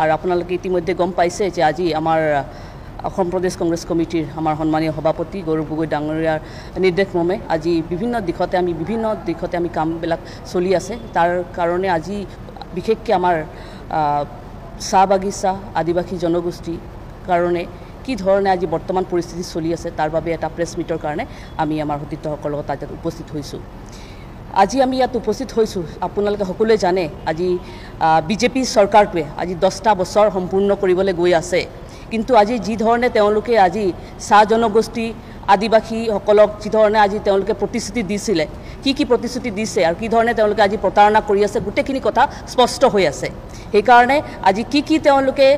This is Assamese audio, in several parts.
আৰ আপোনালোকে ইতিমধ্যে গম পাইছে যে আজি আমাৰ অসম প্ৰদেশ কংগ্ৰেছ কমিটিৰ আমাৰ সন্মানীয় সভাপতি গৌৰৱ গগৈ ডাঙৰীয়াৰ নিৰ্দেশ মৰ্মে আজি বিভিন্ন দিশতে আমি কামবিলাক চলি আছে। তাৰ কাৰণে আজি বিশেষকৈ আমাৰ চাহ বাগিচা আদিবাসী জনগোষ্ঠীৰ কাৰণে কি ধৰণে আজি বৰ্তমান পৰিস্থিতি চলি আছে তাৰ বাবে এটা প্ৰেছ মিটৰ কাৰণে আমি আমাৰ সতীৰ্থসকলৰ লগত তাত উপস্থিত হৈছোঁ। আজি আমি ইয়াত উপস্থিত হৈছোঁ, আপোনালোকে সকলোৱে জানে আজি বিজেপি চৰকাৰটোৱে আজি 10টা বছৰ সম্পূৰ্ণ কৰিবলৈ গৈ আছে। কিন্তু আজি যি ধৰণে তেওঁলোকে আজি চাহ জনগোষ্ঠী আদিবাসীসকলক যি ধৰণে আজি তেওঁলোকে প্ৰতিশ্ৰুতি দিছিলে, কি প্ৰতিশ্ৰুতি দিছে আৰু কি ধৰণে তেওঁলোকে আজি প্ৰতাৰণা কৰি আছে গোটেইখিনি কথা স্পষ্ট হৈ আছে। সেইকাৰণে আজি কি তেওঁলোকে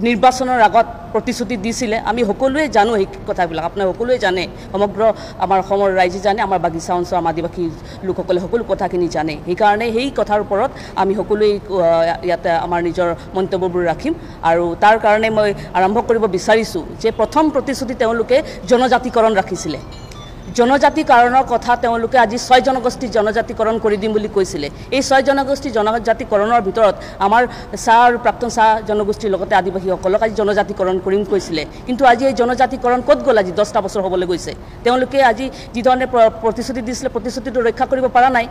নিৰ্বাচনৰ আগত প্ৰতিশ্ৰুতি দিছিলে আমি সকলোৱে জানো। এই কথাবিলাক আপোনালোকে সকলোৱে জানে, সমগ্ৰ আমাৰ অসমৰ ৰাইজে জানে, আমাৰ বাগিচা অঞ্চলৰ আদিবাসী লোকসকলে সকলো কথাখিনি জানে। সেইকাৰণে সেই কথাৰ ওপৰত আমি সকলোৱে ইয়াতে আমাৰ নিজৰ মন্তব্যবোৰ ৰাখিম। আৰু তাৰ কাৰণে মই আৰম্ভ কৰিব বিচাৰিছোঁ যে প্ৰথম প্ৰতিশ্ৰুতি তেওঁলোকে জনজাতিকৰণ ৰাখিছিলে। জনজাতিকৰণৰ কথা তেওঁলোকে আজি 6 জনগোষ্ঠী জনজাতিকৰণ কৰি দিম বুলি কৈছিলে। এই 6 জনগোষ্ঠী জনজাতিকৰণৰ ভিতৰত আমাৰ চাহ আৰু প্ৰাক্তন চাহ জনগোষ্ঠীৰ লগতে আদিবাসীসকলক আজি জনজাতিকৰণ কৰিম কৈছিলে। কিন্তু আজি এই জনজাতিকৰণ ক'ত গ'ল? আজি 10টা বছৰ হ'বলৈ গৈছে। তেওঁলোকে আজি যি ধৰণে প্ৰতিশ্ৰুতি দিছিলে প্ৰতিশ্ৰুতিটো ৰক্ষা কৰিব পৰা নাই।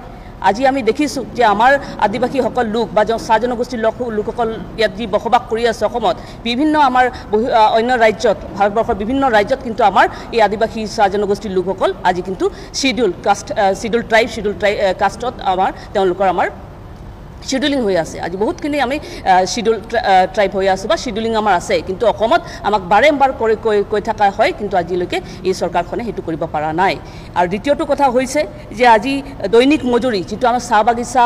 আজি আমি দেখিছোঁ যে আমাৰ আদিবাসীসকল লোক বা চাহ জনগোষ্ঠীৰ লোকসকল ইয়াত যি বসবাস কৰি আছে অসমত, বিভিন্ন আমাৰ অন্য ৰাজ্যত, ভাৰতবৰ্ষৰ বিভিন্ন ৰাজ্যত কিন্তু আমাৰ এই আদিবাসী চাহ জনগোষ্ঠীৰ লোকসকল আজি কিন্তু শিডিউল কাষ্টত তেওঁলোকৰ শিডিউলিং হৈ আছে। আজি বহুতখিনি আমি শিডিউল ট্ৰাইব হৈ আছোঁ বা শিডিউলিং আমাৰ আছে। কিন্তু অসমত আমাক বাৰম্বাৰ কৈ থকা হয়, কিন্তু আজিলৈকে এই চৰকাৰখনে সেইটো কৰিব পৰা নাই। আৰু দ্বিতীয়টো কথা হৈছে যে আজি দৈনিক মজুৰি যিটো আমাৰ চাহ বাগিচা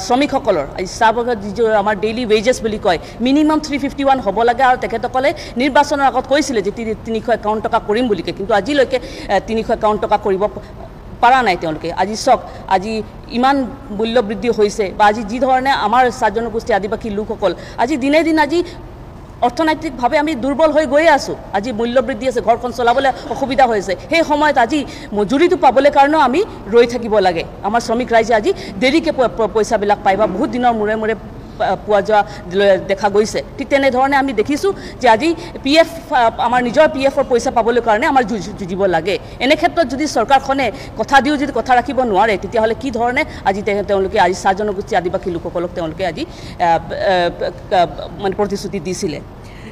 শ্ৰমিকসকলৰ, আজি চাহ বাগিচা যিটো আমাৰ ডেইলি ৱেজেছ বুলি কয়, মিনিমাম 351 হ'ব লাগে। আৰু তেখেতসকলে নিৰ্বাচনৰ আগত কৈছিলে যে 351 টকা কৰিম বুলিকে, কিন্তু আজিলৈকে 351 টকা কৰিব পৰা নাই তেওঁলোকে। আজি চাওক, আজি ইমান মূল্য বৃদ্ধি হৈছে বা আজি যি ধৰণে আমাৰ চাহ জনগোষ্ঠী আদিবাসী লোকসকল আজি দিনে দিন আজি অৰ্থনৈতিকভাৱে আমি দুৰ্বল হৈ গৈয়ে আছোঁ। আজি মূল্য বৃদ্ধি আছে, ঘৰখন চলাবলৈ অসুবিধা হৈছে। সেই সময়ত আজি মজুৰিটো পাবলৈ কাৰণেও আমি ৰৈ থাকিব লাগে। আমাৰ শ্ৰমিক ৰাইজে আজি দেৰিকৈ পইচাবিলাক পায় বা বহুত দিনৰ মূৰে মূৰে পোৱা যোৱা দেখা গৈছে। ঠিক তেনেধৰণে আমি দেখিছোঁ যে আজি PF আমাৰ নিজৰ PFৰ পইচা পাবলৈ কাৰণে আমাৰ যুঁজিব লাগে। এনে ক্ষেত্ৰত যদি চৰকাৰখনে কথা দিও যদি কথা ৰাখিব নোৱাৰে, তেতিয়াহ'লে কি ধৰণে আজি তেওঁলোকে আজি চাহ জনগোষ্ঠী আদিবাসী লোকসকলক তেওঁলোকে আজি মানে প্ৰতিশ্ৰুতি দিছিলে।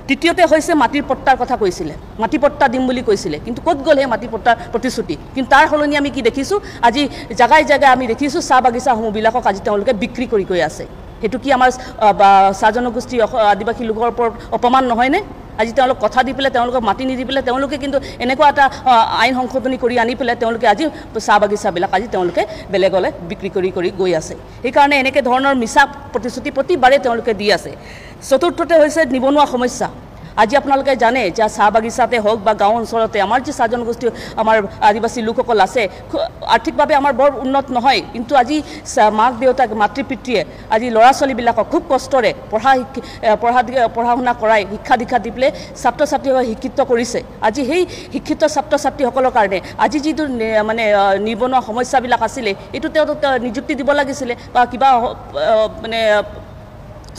তৃতীয়তে হৈছে মাটিৰ পট্টাৰ কথা কৈছিলে, মাটি পট্টা দিম বুলি কৈছিলে। কিন্তু ক'ত গ'ল সেই মাটি পট্টাৰ প্ৰতিশ্ৰুতি? কিন্তু তাৰ সলনি আমি কি দেখিছোঁ, আজি জেগাই আমি দেখিছোঁ চাহ বাগিচাসমূহবিলাকক আজি তেওঁলোকে বিক্ৰী কৰি গৈ আছে। সেইটো কি আমাৰ চাহ জনগোষ্ঠী আদিবাসী লোকৰ ওপৰত অপমান নহয়নে? আজি তেওঁলোক কথা দি পেলাই তেওঁলোকক মাটি নিদি পেলাই তেওঁলোকে কিন্তু এনেকুৱা এটা আইন সংশোধনী কৰি আনি পেলাই তেওঁলোকে আজি চাহ বাগিচাবিলাক আজি তেওঁলোকে বেলেগলৈ বিক্ৰী কৰি গৈ আছে। সেইকাৰণে এনেকৈ ধৰণৰ মিছা প্ৰতিশ্ৰুতি প্ৰতিবাৰে তেওঁলোকে দি আছে। চতুৰ্থতে হৈছে নিবনুৱা সমস্যা। আজি আপোনালোকে জানে যে চাহ বাগিচাতে হওক বা গাঁও অঞ্চলতে আমাৰ যি চাহ জনগোষ্ঠী আমাৰ আদিবাসী লোকসকল আছে, আৰ্থিকভাৱে আমাৰ বৰ উন্নত নহয়। কিন্তু আজি মাক দেউতাক মাতৃ পিতৃয়ে আজি ল'ৰা ছোৱালীবিলাকক খুব কষ্টৰে পঢ়া শুনা কৰাই শিক্ষা দীক্ষা দি পেলাই ছাত্ৰ ছাত্ৰীসকলক শিক্ষিত কৰিছে। আজি সেই শিক্ষিত ছাত্ৰ ছাত্ৰীসকলৰ কাৰণে আজি যিটো মানে নিবনুৱা সমস্যাবিলাক আছিলে, এইটো তেওঁলোক নিযুক্তি দিব লাগিছিলে বা কিবা মানে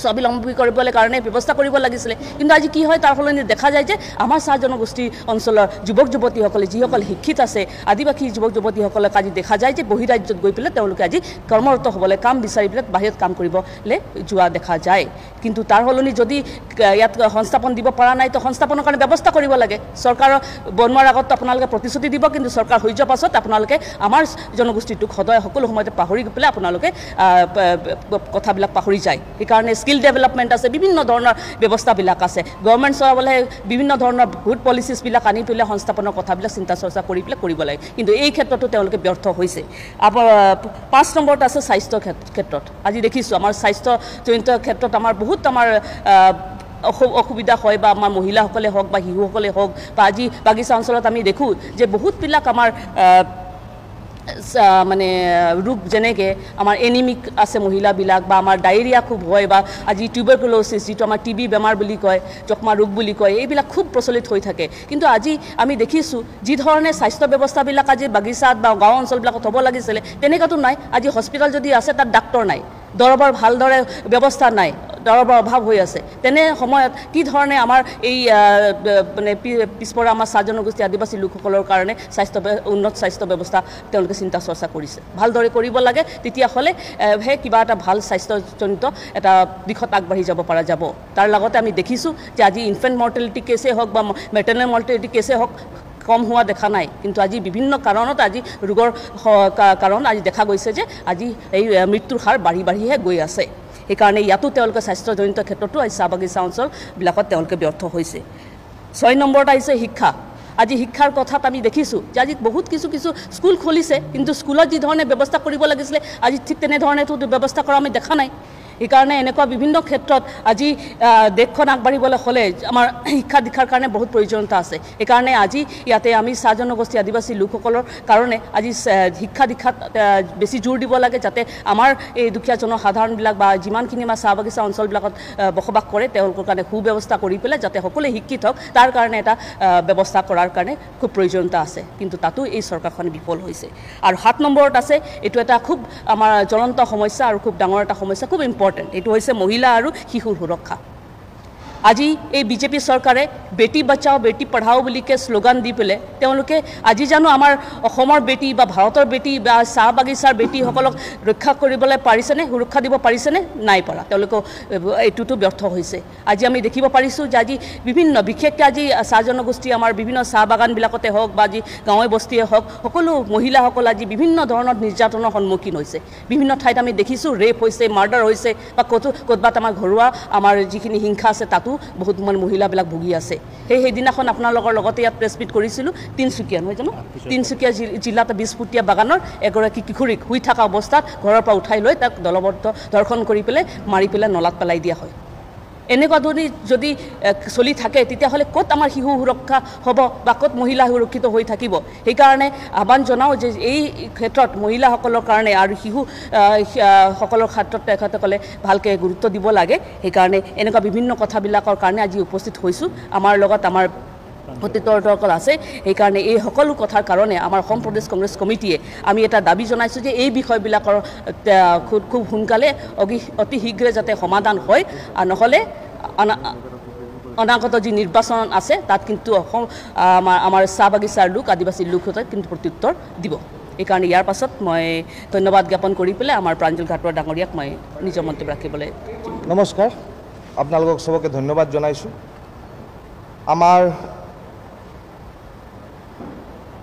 স্বাৱলম্বী কৰিবলৈ কাৰণে ব্যৱস্থা কৰিব লাগিছিলে। কিন্তু আজি কি হয়, তাৰ সলনি দেখা যায় যে আমাৰ চাহ জনগোষ্ঠী অঞ্চলৰ যুৱক যুৱতীসকলে যিসকল শিক্ষিত আছে, আদিবাসী যুৱক যুৱতীসকলক আজি দেখা যায় যে বহিৰাজ্যত গৈ পেলাই তেওঁলোকে আজি কৰ্মৰত হ'বলৈ কাম বিচাৰি পেলাই বাহিৰত কাম কৰিবলৈ যোৱা দেখা যায়। কিন্তু তাৰ সলনি যদি ইয়াত সংস্থাপন দিব পৰা নাই, তো সংস্থাপনৰ কাৰণে ব্যৱস্থা কৰিব লাগে। চৰকাৰৰ বনোৱাৰ আগত আপোনালোকে প্ৰতিশ্ৰুতি দিব, কিন্তু চৰকাৰ হৈ যোৱাৰ পাছত আপোনালোকে আমাৰ জনগোষ্ঠীটোক সদায় সকলো সময়তে পাহৰি পেলাই আপোনালোকে কথাবিলাক পাহৰি যায়। সেইকাৰণে স্কিল ডেভেলপমেণ্ট আছে, বিভিন্ন ধৰণৰ ব্যৱস্থাবিলাক আছে। গভৰ্ণমেণ্ট চলাবলৈ বিভিন্ন ধৰণৰ গুড পলিচিছবিলাক আনি পেলাই সংস্থাপনৰ কথাবিলাক চিন্তা চৰ্চা কৰি পেলাই কৰিব লাগে। কিন্তু এই ক্ষেত্ৰতো তেওঁলোকে ব্যৰ্থ হৈছে। 5 নম্বৰত আছে স্বাস্থ্যৰ ক্ষেত্ৰত। আজি দেখিছোঁ আমাৰ স্বাস্থ্যজনিত ক্ষেত্ৰত আমাৰ বহুত অসুবিধা হয়, বা আমাৰ মহিলাসকলে হওক বা শিশুসকলে হওক বা আজি বাগিচা অঞ্চলত আমি দেখোঁ যে বহুতবিলাক আমাৰ মানে ৰোগ, যেনেকৈ আমাৰ এনিমিক আছে মহিলাবিলাক, বা আমাৰ ডায়েৰিয়া খুব হয়, বা আজি টিউবাৰকুলোচিছ যিটো আমাৰ TB বেমাৰ বুলি কয়, যক্ষ্মা ৰোগ বুলি কয়, এইবিলাক খুব প্ৰচলিত হৈ থাকে। কিন্তু আজি আমি দেখিছোঁ যি ধৰণে স্বাস্থ্য ব্যৱস্থাবিলাক আজি বাগিচাত বা গাঁও অঞ্চলবিলাকত হ'ব লাগিছিলে তেনেকুৱাতো নাই। আজি হস্পিটেল যদি আছে তাত ডাক্তৰ নাই, দৰবৰ ভালদৰে ব্যৱস্থা নাই, দৰৱৰ অভাৱ হৈ আছে তেনে সময়ত কি ধৰণে আমাৰ এই মানে পিছপৰা আমাৰ চাহ জনগোষ্ঠী আদিবাসী লোকসকলৰ কাৰণে উন্নত স্বাস্থ্য ব্যৱস্থা তেওঁলোকে চিন্তা চৰ্চা কৰিছে ভালদৰে কৰিব লাগে তেতিয়াহ'লে হে কিবা এটা ভাল স্বাস্থ্যজনিত এটা দিশত আগবাঢ়ি যাব পৰা যাব তাৰ লগতে আমি দেখিছোঁ যে আজি ইনফেণ্ট মৰ্টেলিটি কেছে হওক বা মেটাৰনেল মৰ্টেলিটি কেছে হওক কম হোৱা দেখা নাই কিন্তু আজি বিভিন্ন কাৰণত আজি ৰোগৰ কাৰণ আজি দেখা গৈছে যে আজি এই মৃত্যুৰ হাৰ বাঢ়িহে গৈ আছে সেইকাৰণে ইয়াতো তেওঁলোকে স্বাস্থ্যজনিত ক্ষেত্ৰতো আজি চাহ বাগিচা অঞ্চলবিলাকত তেওঁলোকে ব্যৰ্থ হৈছে 6 নম্বৰত আহিছে শিক্ষা আজি শিক্ষাৰ কথাত আমি দেখিছোঁ যে আজি বহুত কিছু স্কুল খুলিছে কিন্তু স্কুলত যি ধৰণে ব্যৱস্থা কৰিব লাগিছিলে আজি ঠিক তেনেধৰণেতো ব্যৱস্থা কৰা আমি দেখা নাই সেইকাৰণে এনেকুৱা বিভিন্ন ক্ষেত্ৰত আজি দেশখন আগবাঢ়িবলৈ হ'লে আমাৰ শিক্ষা দীক্ষাৰ কাৰণে বহুত প্ৰয়োজনীয়তা আছে সেইকাৰণে আজি ইয়াতে আমি চাহ জনগোষ্ঠী আদিবাসী লোকসকলৰ কাৰণে আজি শিক্ষা দীক্ষাত বেছি জোৰ দিব লাগে যাতে আমাৰ এই দুখীয়া জনসাধাৰণবিলাক বা যিমানখিনি আমাৰ চাহ বাগিচা অঞ্চলবিলাকত বসবাস কৰে তেওঁলোকৰ কাৰণে সুব্যৱস্থা কৰি পেলাই যাতে সকলোৱে শিক্ষিত হওক তাৰ কাৰণে এটা ব্যৱস্থা কৰাৰ কাৰণে খুব প্ৰয়োজনীয়তা আছে কিন্তু তাতো এই চৰকাৰখনে বিফল হৈছে আৰু 7 নম্বৰত আছে এইটো এটা খুব আমাৰ জ্বলন্ত সমস্যা আৰু খুব ডাঙৰ এটা সমস্যা খুব ইম্পৰ্টেণ্ট এইটো হৈছে মহিলা আৰু শিশুৰ সুৰক্ষা আজি এই বিজেপি চৰকাৰে বেটি বচাও বেটি পঢ়াও বুলিকে শ্লোগান দি পেলাই তেওঁলোকে আজি জানো আমাৰ অসমৰ বেটি বা ভাৰতৰ বেটি বা চাহ বাগিচাৰ বেটিসকলক ৰক্ষা কৰিবলৈ পাৰিছেনে সুৰক্ষা দিব পাৰিছেনে নাই পৰা তেওঁলোকে এইটোতো ব্যৰ্থ হৈছে আজি আমি দেখিব পাৰিছোঁ যে আজি বিভিন্ন বিশেষকৈ আজি চাহ জনগোষ্ঠী আমাৰ বিভিন্ন চাহ বাগানবিলাকতে হওক বা আজি গাঁৱে বস্তিয়ে হওক সকলো মহিলাসকল আজি বিভিন্ন ধৰণৰ নিৰ্যাতনৰ সন্মুখীন হৈছে বিভিন্ন ঠাইত আমি দেখিছোঁ ৰেপ হৈছে মাৰ্ডাৰ হৈছে বা ক'ৰবাত আমাৰ ঘৰুৱা আমাৰ যিখিনি হিংসা আছে তাতো বহুত মহিলাবিলাক ভুগি আছে সেইদিনাখন আপোনালোকৰ লগতে ইয়াত প্ৰেছ মিট কৰিছিলোঁ তিনিচুকীয়া নহয় জানো তিনিচুকীয়া জিলাত 20 ফুটীয়া বাগানৰ এগৰাকী কিশোৰীক শুই থকা অৱস্থাত ঘৰৰ পৰা উঠাই লৈ তাক দলবদ্ধ ধৰ্ষণ কৰি পেলাই মাৰি পেলাই নলাত পেলাই দিয়া হয় এনেকুৱা ধৰণে যদি চলি থাকে তেতিয়াহ'লে ক'ত আমাৰ শিশু সুৰক্ষা হ'ব বা ক'ত মহিলা সুৰক্ষিত হৈ থাকিব সেইকাৰণে আহ্বান জনাওঁ যে এই ক্ষেত্ৰত মহিলাসকলৰ কাৰণে আৰু শিশু সকলৰ ক্ষেত্ৰত তেখেতসকলে ভালকৈ গুৰুত্ব দিব লাগে সেইকাৰণে এনেকুৱা বিভিন্ন কথাবিলাকৰ কাৰণে আজি উপস্থিত হৈছোঁ আমাৰ লগত আমাৰ অতীতসকল আছে সেইকাৰণে এই সকলো কথাৰ কাৰণে আমাৰ অসম প্ৰদেশ কংগ্ৰেছ কমিটিয়ে আমি এটা দাবী জনাইছোঁ যে এই বিষয়বিলাকৰ খুব সোনকালে অতি শীঘ্ৰে যাতে সমাধান হয় আৰু নহ'লে অনাগত যি নিৰ্বাচন আছে তাত কিন্তু আমাৰ চাহ বাগিচাৰ লোক আদিবাসী লোকসকলে কিন্তু প্ৰত্যুত্তৰ দিব এইকাৰণে ইয়াৰ পাছত মই ধন্যবাদ জ্ঞাপন কৰি পেলাই আমাৰ প্ৰাঞ্জল ঘাটুৱা ডাঙৰীয়াক মই নিজৰ মন্তব্য ৰাখিবলৈ নমস্কাৰ আপোনালোকক সবকে ধন্যবাদ জনাইছোঁ আমাৰ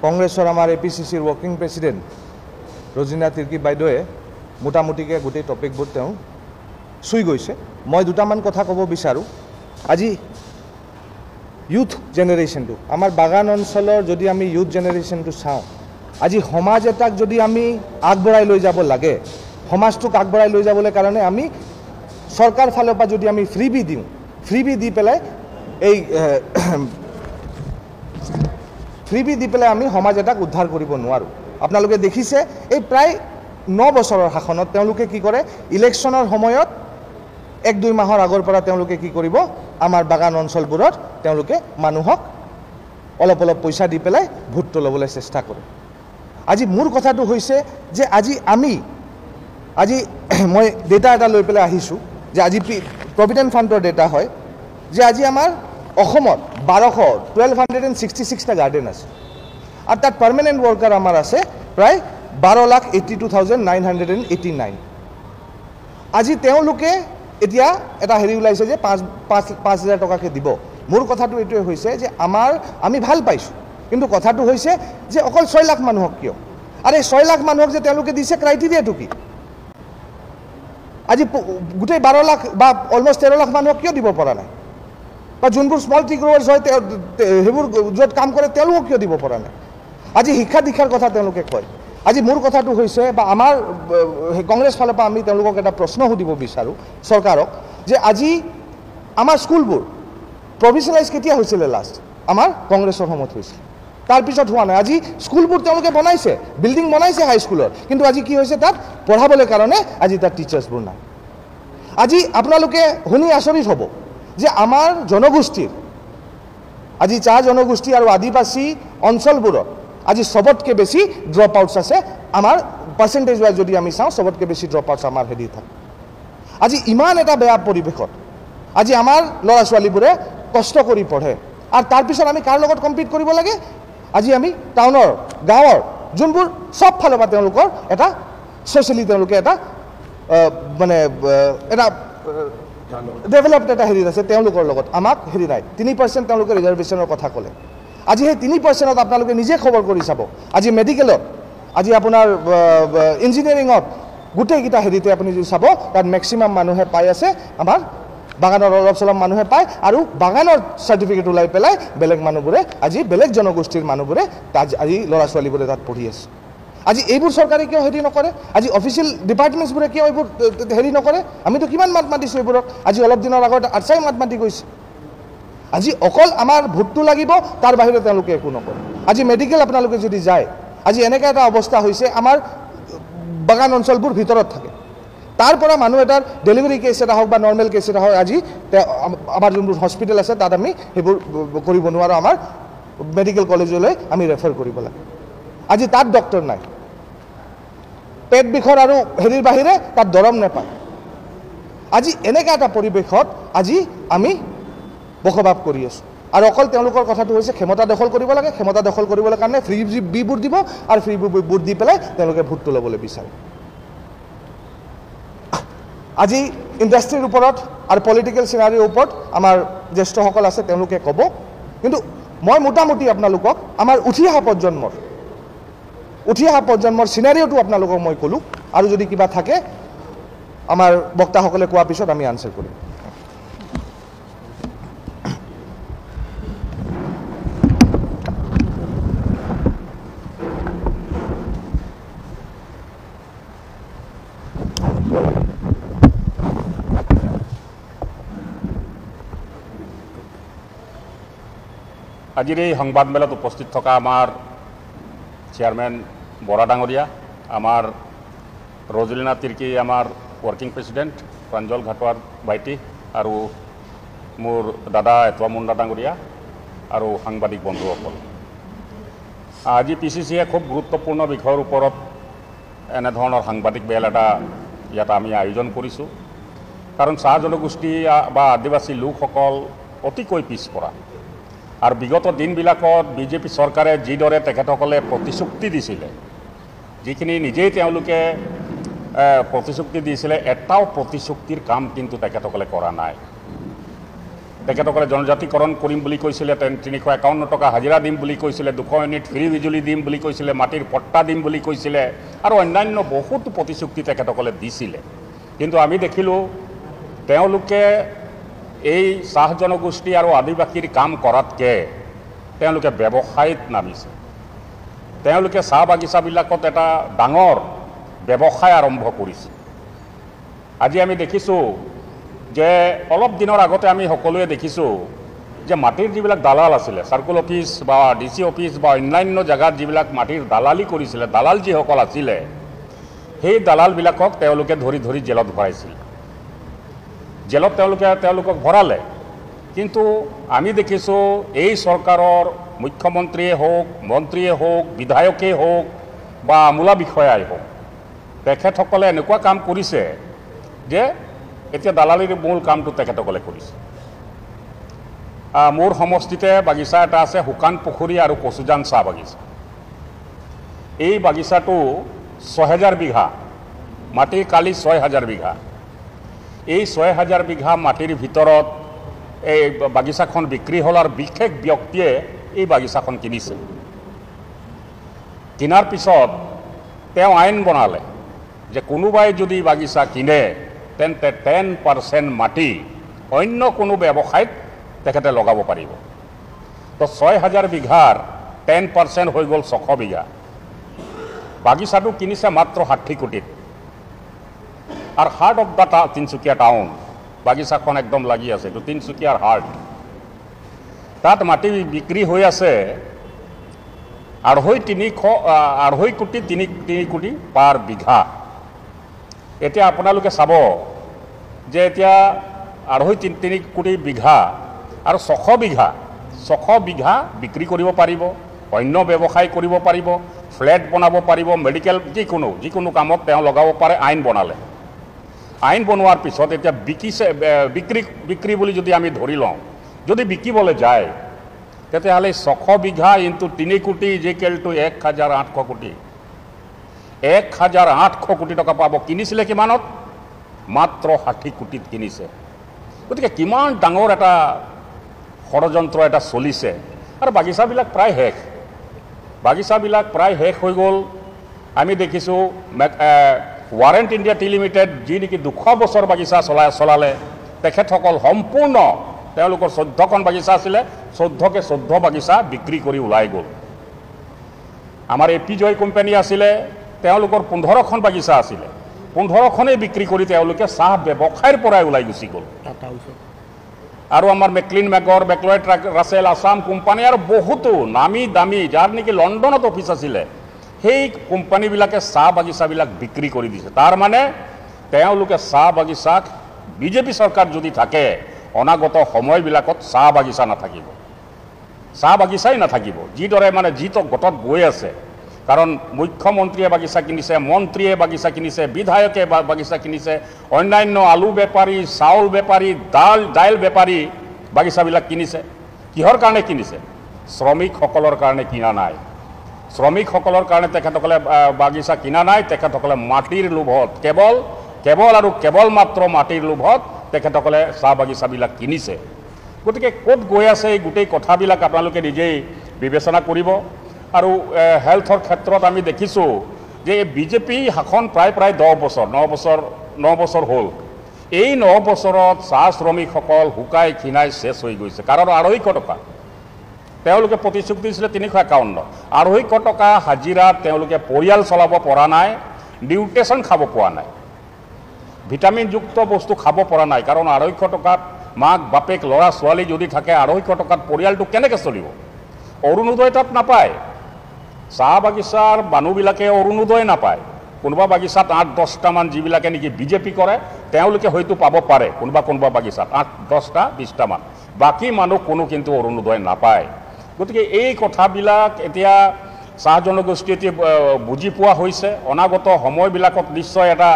কংগ্ৰেছৰ আমাৰ APCCৰ ৱৰ্কিং প্ৰেচিডেণ্ট ৰজিনা তিৰ্কি বাইদেৱে মোটামুটিকৈ গোটেই টপিকবোৰ তেওঁ চুই গৈছে মই দুটামান কথা ক'ব বিচাৰোঁ আজি ইউথ জেনেৰেশ্যনটো আমাৰ বাগান অঞ্চলৰ যদি আমি ইউথ জেনেৰেশ্যনটো চাওঁ আজি সমাজ এটাক যদি আমি আগবঢ়াই লৈ যাব লাগে সমাজটোক আগবঢ়াই লৈ যাবলৈ কাৰণে আমি চৰকাৰ ফালৰ পৰা যদি আমি ফ্ৰীবি দিওঁ ফ্ৰীবি দি পেলাই এই ফ্ৰীবি দি পেলাই আমি সমাজ এটাক উদ্ধাৰ কৰিব নোৱাৰোঁ আপোনালোকে দেখিছে এই প্ৰায় 9 বছৰৰ শাসনত তেওঁলোকে কি কৰে ইলেকশ্যনৰ সময়ত 1-2 মাহৰ আগৰ পৰা তেওঁলোকে কি কৰিব আমাৰ বাগান অঞ্চলবোৰত তেওঁলোকে মানুহক অলপ পইচা দি পেলাই ভোটটো ল'বলৈ চেষ্টা কৰে আজি মোৰ কথাটো হৈছে যে আজি মই ডেটা এটা লৈ পেলাই আহিছোঁ যে আজি প্ৰভিডেণ্ট ফাণ্ডৰ ডেটা হয় যে আজি আমাৰ অসমত 1266টা গাৰ্ডেন আছে আৰু তাত পাৰ্মানেণ্ট ৱৰ্কাৰ আমাৰ আছে প্ৰায় 12,82,989 আজি তেওঁলোকে এতিয়া এটা হেৰি ওলাইছে যে 5,000 টকাকৈ দিব মোৰ কথাটো এইটোৱে হৈছে যে আমি ভাল পাইছোঁ কিন্তু কথাটো হৈছে যে অকল 6 লাখ মানুহক কিয় আৰু এই 6 লাখ মানুহক যে তেওঁলোকে দিছে ক্ৰাইটেৰিয়াটো কি আজি গোটেই 12 লাখ বা অলমষ্ট 13 লাখ মানুহক কিয় দিব পৰা নাই বা যোনবোৰ স্মল টি গ্ৰ'ৱাৰ্ছ হয় সেইবোৰ য'ত কাম কৰে তেওঁলোকক কিয় দিব পৰা নাই আজি শিক্ষা দীক্ষাৰ কথা তেওঁলোকে কয় আজি মোৰ কথাটো হৈছে বা আমাৰ কংগ্ৰেছ ফালৰ পৰা আমি তেওঁলোকক এটা প্ৰশ্ন সুধিব বিচাৰোঁ চৰকাৰক যে আজি আমাৰ স্কুলবোৰ প্ৰভিজনেলাইজ কেতিয়া হৈছিলে লাষ্ট আমাৰ কংগ্ৰেছৰ সময়ত হৈছিল তাৰপিছত হোৱা নাই আজি স্কুলবোৰ তেওঁলোকে বনাইছে বিল্ডিং বনাইছে হাইস্কুলৰ কিন্তু আজি কি হৈছে তাত পঢ়াবলৈ কাৰণে আজি তাত টিচাৰ্ছবোৰ নাই আজি আপোনালোকে শুনি আচৰিত হ'ব যে আমাৰ জনগোষ্ঠীৰ আজি চাহ জনগোষ্ঠী আৰু আদিবাসী অঞ্চলবোৰত আজি সবতকৈ বেছি ড্ৰপ আউটছ আছে আমাৰ পাৰ্চেণ্টেজ ৱাইজ যদি আমি চাওঁ সবতকৈ বেছি ড্ৰপ আউটছ আমাৰ হেৰি থাকে আজি ইমান এটা বেয়া পৰিৱেশত আজি আমাৰ ল'ৰা ছোৱালীবোৰে কষ্ট কৰি পঢ়ে আৰু তাৰপিছত আমি কাৰ লগত কম্পিট কৰিব লাগে আজি আমি টাউনৰ গাঁৱৰ যোনবোৰ সব ফালৰ পৰা তেওঁলোকৰ এটা ছ'চিয়েলি তেওঁলোকে এটা মানে এটা ডেভেলপড এটা হেৰি আছে তেওঁলোকৰ লগত আমাক হেৰি নাই 3% তেওঁলোকে ৰিজাৰ্ভেশ্যনৰ কথা ক'লে আজি সেই 3%ত আপোনালোকে নিজে খবৰ কৰি চাব আজি মেডিকেলত আজি আপোনাৰ ইঞ্জিনিয়াৰিঙত গোটেইকেইটা হেৰিতে আপুনি যদি চাব তাত মেক্সিমাম মানুহে পাই আছে আমাৰ বাগানৰ অলপ চলপ মানুহে পায় আৰু বাগানৰ চাৰ্টিফিকেট ওলাই পেলাই বেলেগ মানুহবোৰে আজি বেলেগ জনগোষ্ঠীৰ মানুহবোৰে আজি ল'ৰা ছোৱালীবোৰে তাত পঢ়ি আছে আজি এইবোৰ চৰকাৰে কিয় হেৰি নকৰে আজি অফিচিয়েল ডিপাৰ্টমেণ্টছবোৰে কিয় এইবোৰ হেৰি নকৰে আমিতো কিমান মাত মাতিছোঁ এইবোৰক আজি অলপ দিনৰ আগত আৰ্চাই মাত মাতি গৈছে আজি অকল আমাৰ ভোটটো লাগিব তাৰ বাহিৰে তেওঁলোকে একো নকৰে আজি মেডিকেল আপোনালোকে যদি যায় আজি এনেকৈ এটা অৱস্থা হৈছে আমাৰ বাগান অঞ্চলবোৰ ভিতৰত থাকে তাৰ পৰা মানুহ এটাৰ ডেলিভাৰী কেছ এটা হওক বা নৰ্মেল কেছ এটা হওক আজি আমাৰ যোনবোৰ হস্পিটেল আছে তাত আমি সেইবোৰ কৰিব নোৱাৰো আমাৰ মেডিকেল কলেজলৈ আমি ৰেফাৰ কৰিব লাগে আজি তাত ডক্টৰ নাই পেট বিষৰ আৰু হেৰিৰ বাহিৰে তাত দৰম নাপায় আজি এনেকুৱা এটা পৰিৱেশত আজি আমি বসবাস কৰি আছোঁ আৰু অকল তেওঁলোকৰ কথাটো হৈছে ক্ষমতা দখল কৰিব লাগে ক্ষমতা দখল কৰিবলৈ কাৰণে ফ্ৰী বিবোৰ দিব আৰু ফ্ৰী বিবোৰ দি পেলাই তেওঁলোকে ভোটটো ল'বলৈ বিচাৰে আজি ইণ্ডাষ্ট্ৰীৰ ওপৰত আৰু পলিটিকেল চিনাৰীৰ ওপৰত আমাৰ জ্যেষ্ঠসকল আছে তেওঁলোকে ক'ব কিন্তু মই মোটামুটি আপোনালোকক আমাৰ উঠি অহা প্ৰজন্মৰ চিনাৰীওটো আপোনালোকক মই ক'লোঁ আৰু যদি কিবা থাকে আমাৰ বক্তাসকলে কোৱাৰ পিছত আমি আনচাৰ কৰিম আজিৰ এই সংবাদমেলত উপস্থিত থকা আমাৰ চেয়াৰমেন বৰা ডাঙৰীয়া আমাৰ ৰজলিনা তিৰ্কী আমাৰ ৱৰ্কিং প্ৰেচিডেণ্ট প্ৰাঞ্জল ঘাটোৱাৰ ভাইটি আৰু মোৰ দাদা এটুৱা মুণ্ডা ডাঙৰীয়া আৰু সাংবাদিক বন্ধুসকল আজি PCCয়ে খুব গুৰুত্বপূৰ্ণ বিষয়ৰ ওপৰত এনেধৰণৰ সাংবাদিক মেল এটা ইয়াত আমি আয়োজন কৰিছোঁ কাৰণ চাহ জনগোষ্ঠী বা আদিবাসী লোকসকল অতিকৈ পিছপৰা আৰু বিগত দিনবিলাকত বিজেপি চৰকাৰে যিদৰে তেখেতসকলে প্ৰতিশ্ৰুতি দিছিলে যিখিনি নিজেই তেওঁলোকে প্ৰতিশ্ৰুতি দিছিলে এটাও প্ৰতিশ্ৰুতিৰ কাম কিন্তু তেখেতসকলে কৰা নাই তেখেতসকলে জনজাতিকৰণ কৰিম বুলি কৈছিলে 351 টকা হাজিৰা দিম বুলি কৈছিলে 200 ইউনিট ফ্ৰী বিজুলী দিম বুলি কৈছিলে মাটিৰ পট্টা দিম বুলি কৈছিলে আৰু অন্যান্য বহুতো প্ৰতিশ্ৰুতি তেখেতসকলে দিছিলে কিন্তু আমি দেখিলোঁ তেওঁলোকে এই চাহ জনগোষ্ঠী আৰু আদিবাসীৰ কাম কৰাতকৈ তেওঁলোকে ব্যৱসায়ত নামিছে তেওঁলোকে চাহ বাগিচাবিলাকত এটা ডাঙৰ ব্যৱসায় আৰম্ভ কৰিছে আজি আমি দেখিছোঁ যে অলপ দিনৰ আগতে আমি সকলোৱে দেখিছোঁ যে মাটিৰ যিবিলাক দালাল আছিলে চাৰ্কুল অফিচ বা DC অফিচ বা অন্যান্য জেগাত যিবিলাক মাটিৰ দালালি কৰিছিলে দালাল যিসকল আছিলে সেই দালালবিলাকক তেওঁলোকে ধৰি ধৰি জেলত ভৰাইছিল জেলত তেওঁলোকক ভৰালে কিন্তু আমি দেখিছোঁ এই চৰকাৰৰ মুখ্যমন্ত্ৰীয়ে হওক মন্ত্ৰীয়ে হওক বিধায়কেই হওক বা আমোলা বিষয়াই হওক তেখেতসকলে এনেকুৱা কাম কৰিছে যে এতিয়া দালালিৰ মূল কামটো তেখেতসকলে কৰিছে মোৰ সমষ্টিতে বাগিচা এটা আছে শুকান পুখুৰী আৰু কচুজান চাহ বাগিচা এই বাগিচাটো 6000 বিঘা মাটিৰ কালি 6000 বিঘা এই 6000 বিঘা মাটিৰ ভিতৰত এই বাগিচাখন বিক্ৰী হ'ল আৰু বিশেষ ব্যক্তিয়ে এই বাগিচাখন কিনিছে কিনাৰ পিছত তেওঁ আইন বনালে যে কোনোবাই যদি বাগিচা কিনে তেন্তে 10% মাটি অন্য কোনো ব্যৱসায়ত তেখেতে লগাব পাৰিব তো 6000 বিঘাৰ 10% হৈ গ'ল 600 বিঘা বাগিচাটো কিনিছে মাত্ৰ 60 কোটিত আর heart of the Tinsukia town বাগিচাখন একদম লাগি আছে তো তিনচুকীয়ার হার্ট তাত মাটি বিক্রি হয়ে আছে 2.5 কোটি 3 কোটি পার বিঘা এতিয়া আপোনালোকে চাব যে এতিয়া 2.5-3 কোটি বিঘা আর 600 বিঘা বিক্রি কৰিব পাৰিব অন্য ব্যৱসায় কৰিব পাৰিব ফ্লেট বনাব পাৰিব মেডিকেল যিকোনো কামত তেওঁ লগাব পাৰে আইন বনালে আইন বনোৱাৰ পিছত এতিয়া বিক্ৰী বুলি যদি আমি ধৰি লওঁ, যদি বিকিবলৈ যায় তেতিয়াহ'লে 600 বিঘা ইনটু 3 কোটি ইজিকেল টু 1800 কোটি, 1800 কোটি টকা পাব। কিনিছিলে কিমানত? মাত্ৰ 60 কোটিত কিনিছে। গতিকে কিমান ডাঙৰ এটা ষড়যন্ত্ৰ এটা চলিছে। আৰু বাগিচাবিলাক প্ৰায় শেষ, বাগিচাবিলাক প্ৰায় শেষ হৈ গ'ল। আমি দেখিছোঁ ৱাৰেণ্ট ইণ্ডিয়া টি লিমিটেড যি নেকি 200 বছৰ বাগিচা চলালে, তেখেতসকল সম্পূৰ্ণ তেওঁলোকৰ 14খন বাগিচা আছিলে, 14কে 14 বাগিচা বিক্ৰী কৰি ওলাই গ'ল। আমাৰ এপি জয় কোম্পানী আছিলে, তেওঁলোকৰ 15খন বাগিচা আছিলে, 15খনেই বিক্ৰী কৰি তেওঁলোকে চাহ ব্যৱসায়ৰ পৰাই ওলাই গুচি গ'ল। আৰু আমাৰ মেকলিন মেগৰ, বেকলয়েড ৰাছেল, আছাম কোম্পানী আৰু বহুতো নামী দামী যাৰ নেকি লণ্ডনত অফিচ আছিলে, সেই কোম্পানীবিলাকে চাহ বাগিচাবিলাক বিক্ৰী কৰি দিছে। তাৰ মানে তেওঁলোকে চাহ বাগিচাক বিজেপি চৰকাৰ যদি থাকে অনাগত সময়বিলাকত চাহ বাগিচা নাথাকিব, চাহ বাগিচাই নাথাকিব। যিদৰে মানে যিটো গতত গৈ আছে, কাৰণ মুখ্যমন্ত্ৰীয়ে বাগিচা কিনিছে, মন্ত্ৰীয়ে বাগিচা কিনিছে, বিধায়কে বাগিচা কিনিছে, অন্যান্য আলু বেপাৰী, চাউল বেপাৰী, দাইল বেপাৰী বাগিচাবিলাক কিনিছে। কিহৰ কাৰণে কিনিছে? শ্ৰমিকসকলৰ কাৰণে কিনা নাই। শ্ৰমিকসকলৰ কাৰণে তেখেতসকলে বাগিচা কিনা নাই, তেখেতসকলে মাটিৰ লোভত, কেৱল মাত্ৰ মাটিৰ লোভত তেখেতসকলে চাহ বাগিচাবিলাক কিনিছে। গতিকে ক'ত গৈ আছে এই গোটেই কথাবিলাক আপোনালোকে নিজেই বিবেচনা কৰিব। আৰু হেল্থৰ ক্ষেত্ৰত আমি দেখিছোঁ যে বিজেপি শাসন প্ৰায় 9 বছৰ হ'ল। এই 9 বছৰত চাহ শ্ৰমিকসকল শুকাই ক্ষীণাই শেষ হৈ গৈছে। কাৰণ 250 টকা তেওঁলোকে প্ৰতিশ্ৰুতি দিছিলে, 351, 250 টকা হাজিৰাত তেওঁলোকে পৰিয়াল চলাব পৰা নাই, নিউট্ৰিশ্যন খাব পোৱা নাই, ভিটামিনযুক্ত বস্তু খাব পৰা নাই। কাৰণ 250 টকাত মাক বাপেক ল'ৰা ছোৱালী যদি থাকে, 250 টকাত পৰিয়ালটো কেনেকৈ চলিব? অৰুণোদয় তাত নাপায়। চাহ বাগিচাৰ মানুহবিলাকে অৰুণোদয় নাপায়। কোনোবা বাগিচাত 8-10টামান যিবিলাকে নেকি বিজেপি কৰে তেওঁলোকে হয়তো পাব পাৰে, কোনোবা বাগিচাত 8-10টা 20টামান, বাকী মানুহ কোনো কিন্তু অৰুণোদয় নাপায়। গতিকে এই কথাবিলাক এতিয়া চাহ জনগোষ্ঠীয়ে বুজি পোৱা হৈছে। অনাগত সময়বিলাকত নিশ্চয় এটা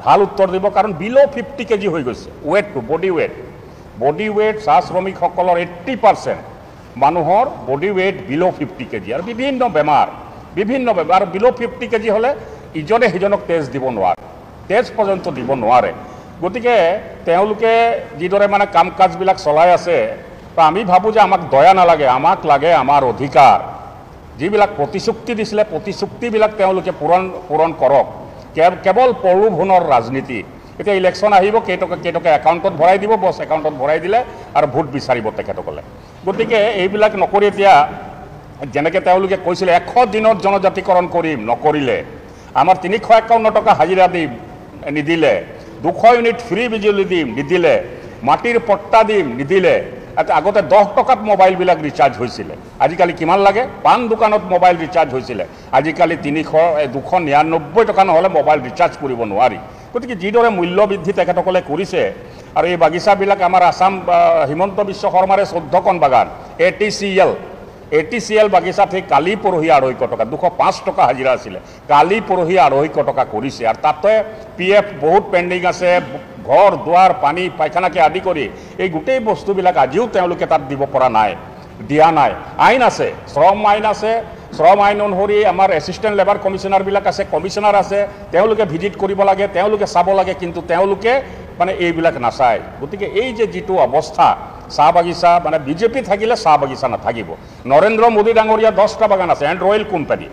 ভাল উত্তৰ দিব। কাৰণ বিল' 50 কেজি হৈ গৈছে ৱেটটো, বডি ৱেট চাহ শ্ৰমিকসকলৰ 80% মানুহৰ বডি ৱেট বিল' 50 কেজি। আৰু বিভিন্ন বেমাৰ আৰু বিল' 50 কেজি হ'লে ইজনে সিজনক তেজ দিব নোৱাৰে, তেজ পৰ্যন্ত দিব নোৱাৰে। গতিকে তেওঁলোকে যিদৰে মানে কাম কাজবিলাক চলাই আছে, তো আমি ভাবোঁ যে আমাক দয়া নালাগে, আমাক লাগে আমাৰ অধিকাৰ। যিবিলাক প্ৰতিশ্ৰুতি দিছিলে প্ৰতিশ্ৰুতিবিলাক তেওঁলোকে পূৰণ কৰক। কেৱল প্ৰলোভনৰ ৰাজনীতি। এতিয়া ইলেকশ্যন আহিব, কেইটকা একাউণ্টত ভৰাই দিব, বছ একাউণ্টত ভৰাই দিলে আৰু ভোট বিচাৰিব তেখেতসকলে। গতিকে এইবিলাক নকৰি এতিয়া যেনেকৈ তেওঁলোকে কৈছিলে 100 দিনত জনজাতিকৰণ কৰিম, নকৰিলে। আমাৰ 351 টকা হাজিৰা দিম, নিদিলে। 200 ইউনিট ফ্ৰী বিজুলী দিম, নিদিলে। মাটিৰ পট্টা দিম, নিদিলে। আগতে 10 টকাত মোবাইলবিলাক ৰিচাৰ্জ হৈছিলে, আজিকালি কিমান লাগে? পাণ দোকানত মোবাইল ৰিচাৰ্জ হৈছিলে, আজিকালি 299 টকা নহ'লে মোবাইল ৰিচাৰ্জ কৰিব নোৱাৰি। গতিকে যিদৰে মূল্য বৃদ্ধি তেখেতসকলে কৰিছে, আৰু এই বাগিচাবিলাক আমাৰ আছাম হিমন্ত বিশ্ব শৰ্মাৰে 14খন বাগান, ATCL বাগিচা ঠিক কালি পৰহি 250 টকা, 205 টকা হাজিৰা আছিলে, কালি পৰহি 250 টকা কৰিছে। আৰু তাতে PF বহুত পেণ্ডিং আছে, ঘৰ দুৱাৰ পানী পায়খানাকে আদি কৰি এই গোটেই বস্তুবিলাক আজিও তেওঁলোকে তাত দিব পৰা নাই, দিয়া নাই। আইন আছে, শ্ৰম আইন আছে, শ্ৰম আইন অনুসৰি আমাৰ এছিষ্টেণ্ট লেবাৰ কমিশ্যনাৰবিলাক আছে, কমিশ্যনাৰ আছে, তেওঁলোকে ভিজিট কৰিব লাগে, তেওঁলোকে চাব লাগে, কিন্তু তেওঁলোকে মানে এইবিলাক নাচায়। গতিকে এই যে যিটো অৱস্থা, চাহ বাগিচা মানে বিজেপি থাকিলে চাহ বাগিচা নাথাকিব। নৰেন্দ্ৰ মোদী ডাঙৰীয়া 10টা বাগান আছে, এণ্ড ৰয়েল কোম্পানী।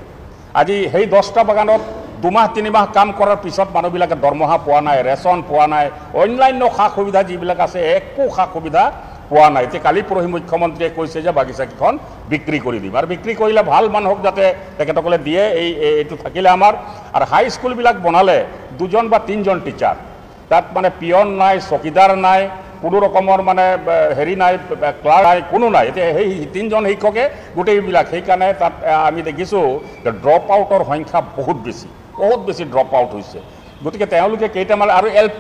আজি সেই 10টা বাগানত 2-3 মাহ কাম কৰাৰ পিছত মানুহবিলাকে দৰমহা পোৱা নাই, ৰেচন পোৱা নাই, অন্যান্য সা সুবিধা যিবিলাক আছে একো সা সুবিধা পোৱা নাই। এতিয়া কালি পৰহি মুখ্যমন্ত্ৰীয়ে কৈছে যে বাগিচাকেইখন বিক্ৰী কৰি দিম, আৰু বিক্ৰী কৰিলে ভাল মানুহক যাতে তেখেতসকলে দিয়ে, এইটো থাকিলে আমাৰ। আৰু হাইস্কুলবিলাক বনালে 2জন বা 3জন টিচাৰ, তাত মানে পিয়ন নাই, চকীদাৰ নাই, কোনো ৰকমৰ মানে হেৰি নাই, ক্লাৰ্ক নাই, কোনো নাই। এতিয়া সেই 3জন শিক্ষকে গোটেইবিলাক, সেইকাৰণে তাত আমি দেখিছোঁ ড্ৰপ আউটৰ সংখ্যা বহুত বেছি ড্ৰপ আউট হৈছে। গতিকে তেওঁলোকে কেইটামান, আৰু LP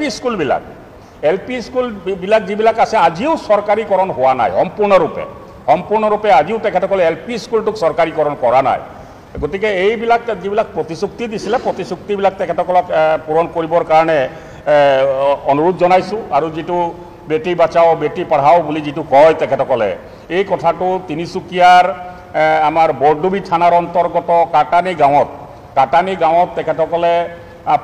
স্কুলবিলাক যিবিলাক আছে আজিও চৰকাৰীকৰণ হোৱা নাই সম্পূৰ্ণৰূপে আজিও তেখেতসকলে LP স্কুলটোক চৰকাৰীকৰণ কৰা নাই। গতিকে এইবিলাক যিবিলাক প্ৰতিশ্ৰুতি দিছিলে, প্ৰতিশ্ৰুতিবিলাক তেখেতসকলক পূৰণ কৰিবৰ কাৰণে অনুৰোধ জনাইছোঁ আৰু যিটো বেটি বাচাও বেটি পঢ়াও বুলি যিটো কয় তেখেতসকলে এই কথাটো তিনিচুকীয়াৰ আমাৰ বৰডুবি থানাৰ অন্তৰ্গত কাটানী গাঁৱত তেখেতসকলে